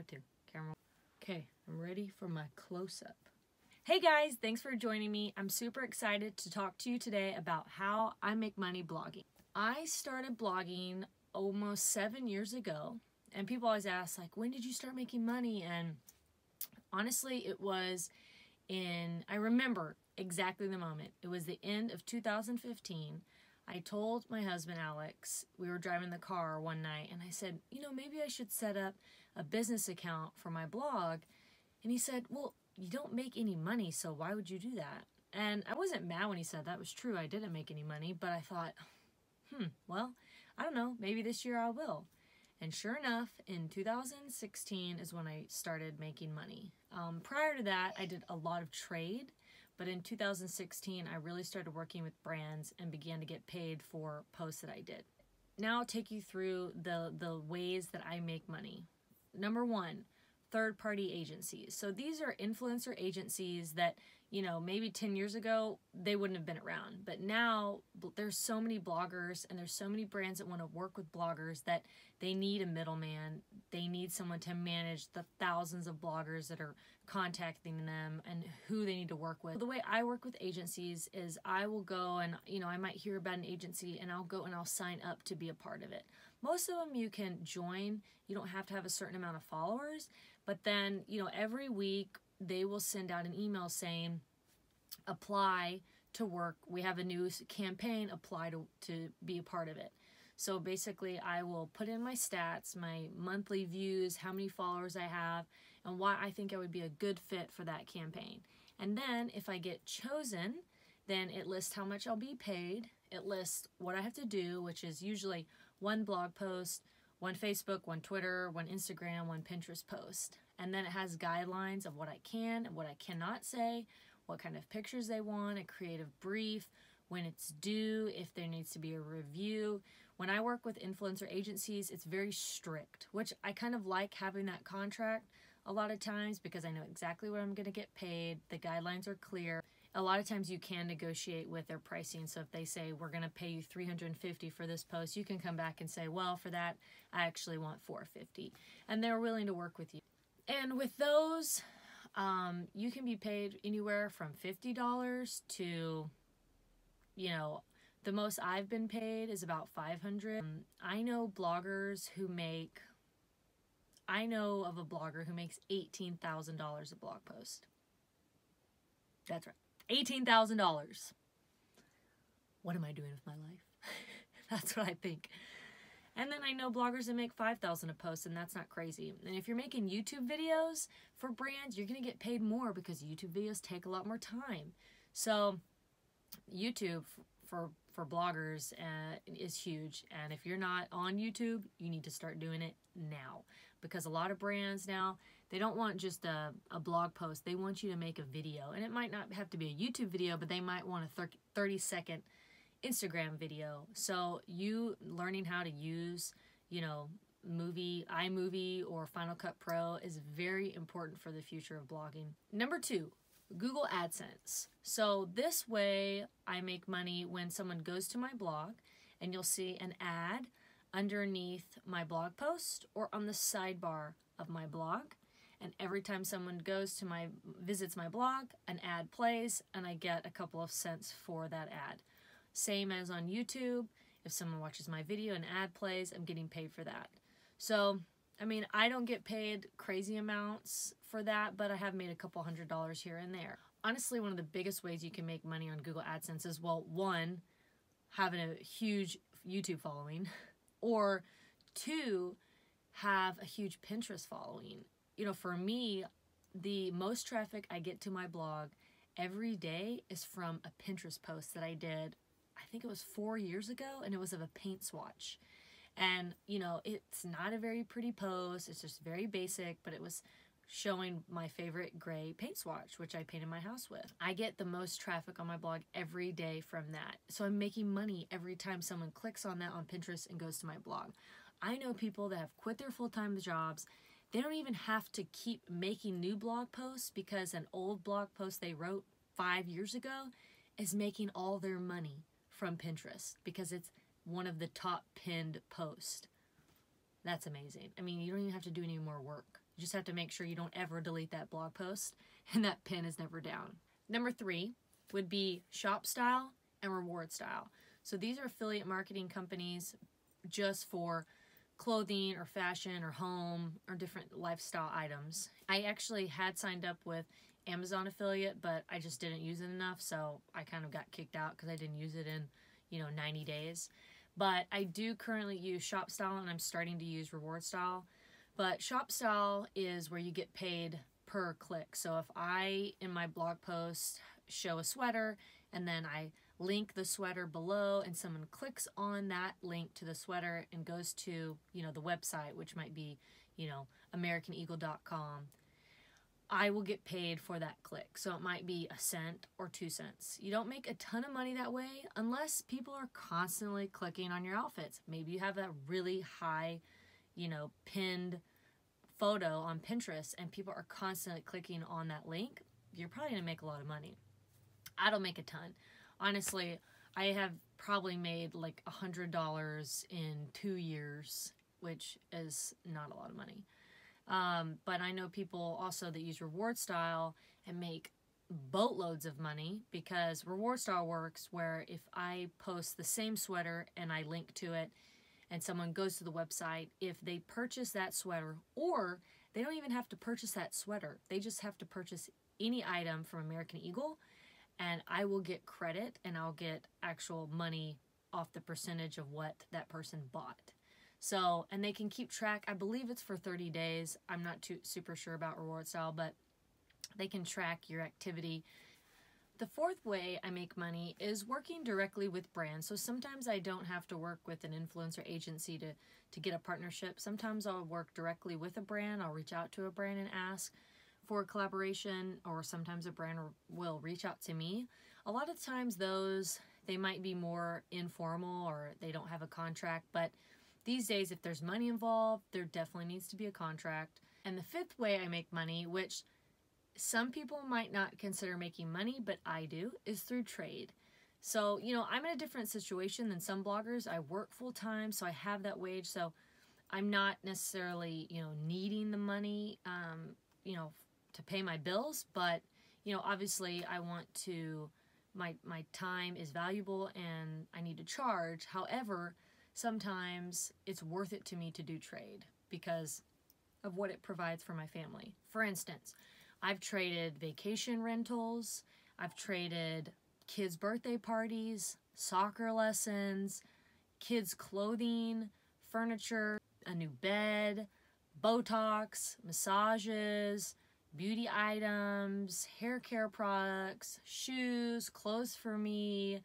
that too. Camera. Okay, I'm ready for my close-up. Hey guys, thanks for joining me. I'm super excited to talk to you today about how I make money blogging. I started blogging almost 7 years ago, and people always ask, like, when did you start making money? And honestly, it was I remember exactly the moment. It was the end of 2015. I told my husband, Alex, we were driving the car one night, and I said, you know, maybe I should set up a business account for my blog. And he said, well, you don't make any money, so why would you do that? And I wasn't mad when he said that was true. I didn't make any money, but I thought, well, I don't know, maybe this year I will. And sure enough, in 2016 is when I started making money. Prior to that, I did a lot of trade, but in 2016, I really started working with brands and began to get paid for posts that I did. Now I'll take you through the ways that I make money. Number one, third-party agencies. So these are influencer agencies that, you know, maybe 10 years ago, they wouldn't have been around. But now there's so many bloggers and there's so many brands that want to work with bloggers that they need a middleman. They need someone to manage the thousands of bloggers that are contacting them and who they need to work with. The way I work with agencies is I will go and, you know, I might hear about an agency and I'll go and I'll sign up to be a part of it. Most of them you can join. You don't have to have a certain amount of followers. But then, you know, every week they will send out an email saying, apply to work. We have a new campaign, apply to be a part of it. So basically I will put in my stats, my monthly views, how many followers I have, and why I think I would be a good fit for that campaign. And then if I get chosen, then it lists how much I'll be paid. It lists what I have to do, which is usually one blog post, one Facebook, one Twitter, one Instagram, one Pinterest post. And then it has guidelines of what I can and what I cannot say, what kind of pictures they want, a creative brief, when it's due, if there needs to be a review. When I work with influencer agencies, it's very strict, which I kind of like having that contract a lot of times because I know exactly what I'm going to get paid. The guidelines are clear. A lot of times you can negotiate with their pricing. So if they say, we're going to pay you $350 for this post, you can come back and say, well, for that, I actually want $450. And they're willing to work with you. And with those, you can be paid anywhere from $50 to, you know, the most I've been paid is about $500. I know of a blogger who makes $18,000 a blog post. That's right. $18,000. What am I doing with my life? That's what I think. And then I know bloggers that make $5,000 a post, and that's not crazy. And if you're making YouTube videos for brands, you're going to get paid more because YouTube videos take a lot more time. So YouTube for bloggers is huge. And if you're not on YouTube, you need to start doing it now. Because a lot of brands now, they don't want just a blog post. They want you to make a video. And it might not have to be a YouTube video, but they might want a 30-second Instagram video. So you learning how to use, you know, iMovie or Final Cut Pro is very important for the future of blogging. Number two, Google Adsense. So this way I make money when someone goes to my blog and you'll see an ad underneath my blog post or on the sidebar of my blog. And every time someone visits my blog, an ad plays and I get a couple of cents for that ad. Same as on YouTube. If someone watches my video and ad plays, I'm getting paid for that. So, I mean, I don't get paid crazy amounts for that, but I have made a couple $100s here and there. Honestly, one of the biggest ways you can make money on Google AdSense is, well, one, having a huge YouTube following, or two, have a huge Pinterest following. You know, for me, the most traffic I get to my blog every day is from a Pinterest post that I did, I think it was 4 years ago, and it was of a paint swatch. And, you know, it's not a very pretty post. It's just very basic, but it was showing my favorite gray paint swatch, which I painted my house with. I get the most traffic on my blog every day from that. So I'm making money every time someone clicks on that on Pinterest and goes to my blog. I know people that have quit their full-time jobs. They don't even have to keep making new blog posts because an old blog post they wrote 5 years ago is making all their money from Pinterest because it's one of the top pinned posts. That's amazing. I mean, you don't even have to do any more work. You just have to make sure you don't ever delete that blog post and that pin is never down. Number 3 would be shop style and reward style. So these are affiliate marketing companies just for clothing or fashion or home or different lifestyle items. I actually had signed up with Amazon affiliate, but I just didn't use it enough, so I kind of got kicked out because I didn't use it in 90 days. But I do currently use shop style, and I'm starting to use reward style. But shop style is where you get paid per click. So if I, in my blog post, show a sweater and then I link the sweater below and someone clicks on that link to the sweater and goes to, the website, which might be, AmericanEagle.com, I will get paid for that click. So it might be a cent or 2 cents. You don't make a ton of money that way unless people are constantly clicking on your outfits. Maybe you have a really high, pinned photo on Pinterest and people are constantly clicking on that link. You're probably gonna make a lot of money. I don't make a ton. Honestly, I have probably made like $100 in 2 years, which is not a lot of money. But I know people also that use reward style and make boatloads of money, because reward style works where if I post the same sweater and I link to it and someone goes to the website, if they purchase that sweater, or they don't even have to purchase that sweater, they just have to purchase any item from American Eagle, and I will get credit and I'll get actual money off the percentage of what that person bought. So, and they can keep track. I believe it's for 30 days. I'm not too super sure about reward style, but they can track your activity. The 4th way I make money is working directly with brands. So sometimes I don't have to work with an influencer agency to get a partnership. Sometimes I'll work directly with a brand. I'll reach out to a brand and ask for a collaboration, or sometimes a brand will reach out to me. A lot of times they might be more informal or they don't have a contract, but these days if there's money involved, there definitely needs to be a contract. And the 5th way I make money, which some people might not consider making money, but I do, is through trade. So, I'm in a different situation than some bloggers. I work full time, so I have that wage, so I'm not necessarily, needing the money, to pay my bills, but obviously I want to, my time is valuable and I need to charge. However, sometimes it's worth it to me to do trade because of what it provides for my family. For instance, I've traded vacation rentals, I've traded kids' birthday parties, soccer lessons, kids' clothing, furniture, a new bed, Botox, massages, beauty items, hair care products, shoes, clothes for me,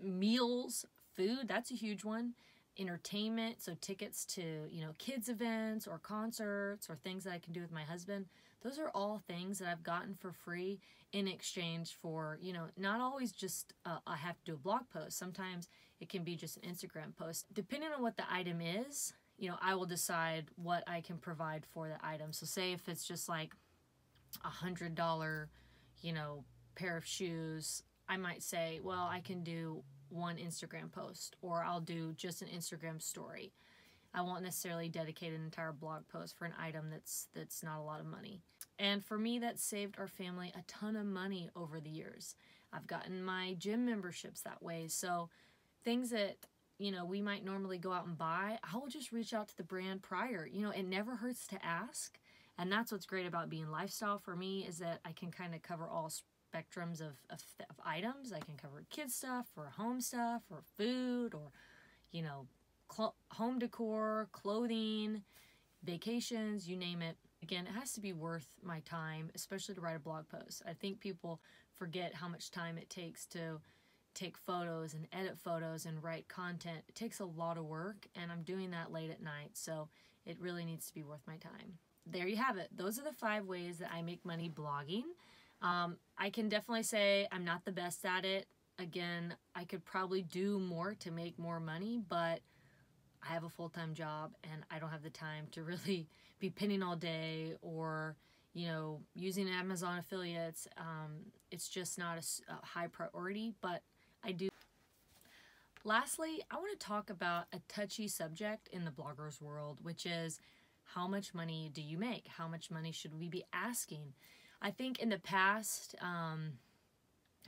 meals, food, that's a huge one, entertainment, so tickets to, kids events or concerts or things that I can do with my husband. Those are all things that I've gotten for free in exchange for, not always just I have to do a blog post. Sometimes it can be just an Instagram post. Depending on what the item is, I will decide what I can provide for the item. So say if it's just like $100, pair of shoes, I might say, well, I can do one Instagram post, or I'll do just an Instagram story. I won't necessarily dedicate an entire blog post for an item that's not a lot of money. And for me, that saved our family a ton of money over the years. I've gotten my gym memberships that way. So things that, we might normally go out and buy, I will just reach out to the brand prior. It never hurts to ask. And that's what's great about being lifestyle for me, is that I can kind of cover all spectrums of items. I can cover kids stuff, or home stuff, or food, or, home decor, clothing, vacations, you name it. Again, it has to be worth my time, especially to write a blog post. I think people forget how much time it takes to take photos and edit photos and write content. It takes a lot of work, and I'm doing that late at night, so it really needs to be worth my time. There you have it. Those are the 5 ways that I make money blogging. I can definitely say I'm not the best at it. Again, I could probably do more to make more money, but I have a full-time job and I don't have the time to really be pinning all day or, using Amazon affiliates. It's just not a high priority, but I do. Lastly, I want to talk about a touchy subject in the bloggers world, which is how much money do you make? How much money should we be asking? I think in the past,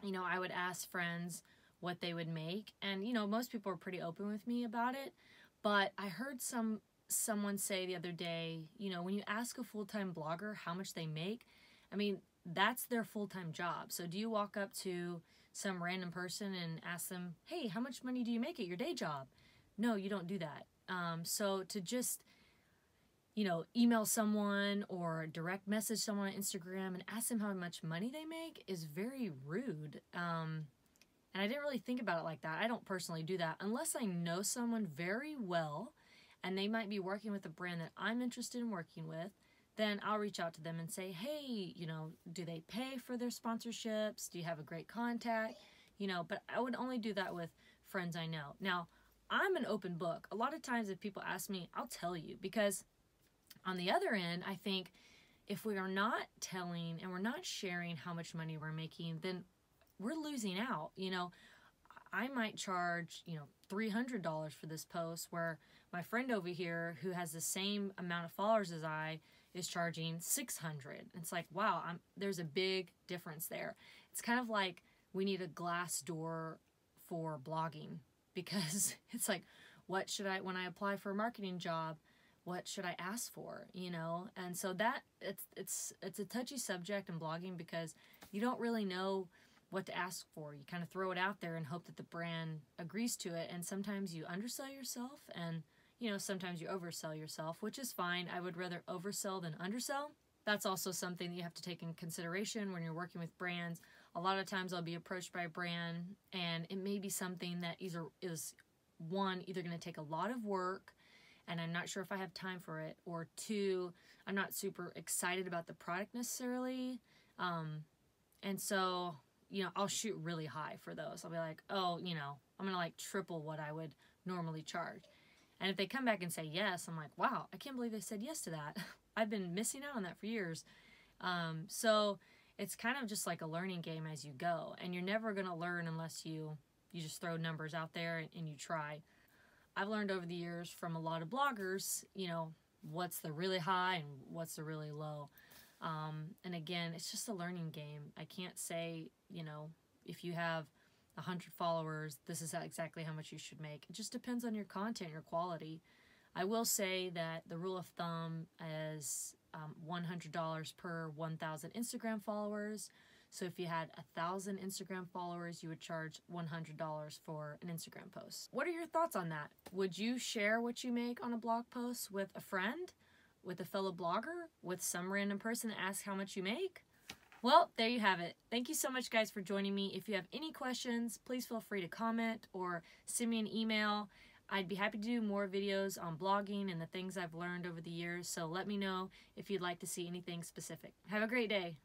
you know, I would ask friends what they would make, and you know, most people are pretty open with me about it. But I heard someone say the other day, you know, when you ask a full-time blogger how much they make, I mean, that's their full-time job. So do you walk up to some random person and ask them, hey, how much money do you make at your day job? No, you don't do that. So to just, you know, email someone or direct message someone on Instagram and ask them how much money they make is very rude. And I didn't really think about it like that. I don't personally do that unless I know someone very well and they might be working with a brand that I'm interested in working with. Then I'll reach out to them and say, hey, you know, do they pay for their sponsorships? Do you have a great contact? You know, but I would only do that with friends I know. Now, I'm an open book. A lot of times if people ask me, I'll tell you, because on the other end, I think if we are not telling and we're not sharing how much money we're making, then we're losing out. You know, I might charge, you know, $300 for this post, where my friend over here who has the same amount of followers as I is charging $600. It's like, wow, there's a big difference there. It's kind of like we need a glass door for blogging, because it's like, what should I, when I apply for a marketing job, what should I ask for, you know? And so that it's a touchy subject in blogging, because you don't really know what to ask for. You kind of throw it out there and hope that the brand agrees to it. And sometimes you undersell yourself, and you know, sometimes you oversell yourself, which is fine. I would rather oversell than undersell. That's also something that you have to take in consideration when you're working with brands. A lot of times I'll be approached by a brand and it may be something that is either going to take a lot of work and I'm not sure if I have time for it, or two, I'm not super excited about the product necessarily. And so, you know, I'll shoot really high for those. I'll be like, oh, you know, I'm going to like triple what I would normally charge. And if they come back and say yes, I'm like, wow, I can't believe they said yes to that. I've been missing out on that for years. So it's kind of just like a learning game as you go. And you're never going to learn unless you just throw numbers out there and you try. I've learned over the years from a lot of bloggers, you know, what's the really high and what's the really low. And again, it's just a learning game. I can't say, you know, if you have 100 followers, this is exactly how much you should make. It just depends on your content, your quality. I will say that the rule of thumb is $100 per 1,000 Instagram followers. So if you had 1,000 Instagram followers, you would charge $100 for an Instagram post. What are your thoughts on that? Would you share what you make on a blog post with a friend, with a fellow blogger, with some random person that asks how much you make? Well, there you have it. Thank you so much, guys, for joining me. If you have any questions, please feel free to comment or send me an email. I'd be happy to do more videos on blogging and the things I've learned over the years, so let me know if you'd like to see anything specific. Have a great day.